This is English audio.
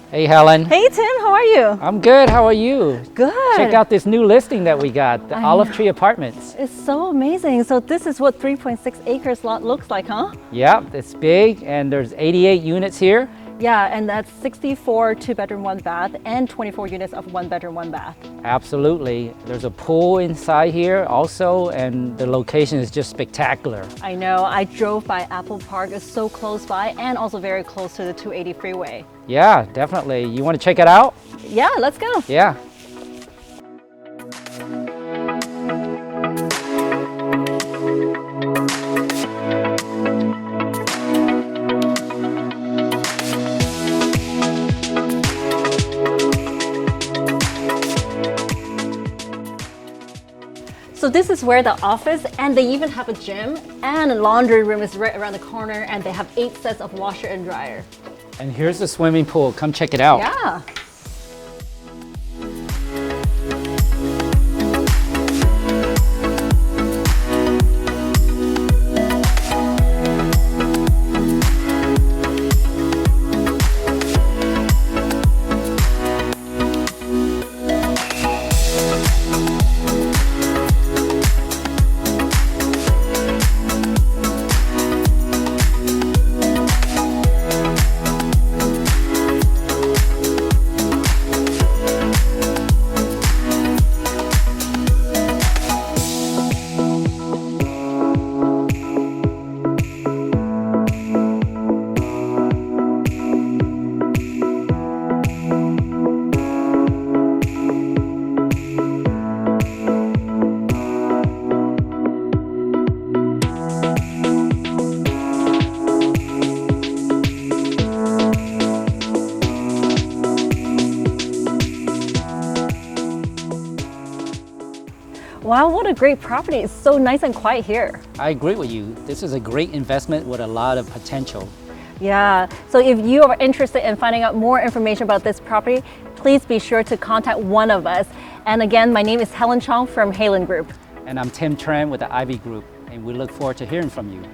Hey Helen. Hey Tim, how are you? I'm good, how are you? Good. Check out this new listing that we got, the Olive Tree Apartments. It's so amazing. So this is what 3.6 acres lot looks like, huh? Yeah, it's big and there's 88 units here. Yeah, and that's 64 2-bedroom, 1-bath and 24 units of 1-bedroom, 1-bath. Absolutely. There's a pool inside here also, and the location is just spectacular. I know, I drove by Apple Park, it's so close by and also very close to the 280 freeway. Yeah, definitely. You want to check it out? Yeah, let's go. Yeah. So this is where the office, and they even have a gym, and a laundry room is right around the corner, and they have 8 sets of washer and dryer. And here's the swimming pool. Come check it out. Yeah. Wow, what a great property. It's so nice and quiet here. I agree with you. This is a great investment with a lot of potential. Yeah, so if you are interested in finding out more information about this property, please be sure to contact one of us. And again, my name is Helen Chong from Halen Group. And I'm Tim Tran with the Ivy Group, and we look forward to hearing from you.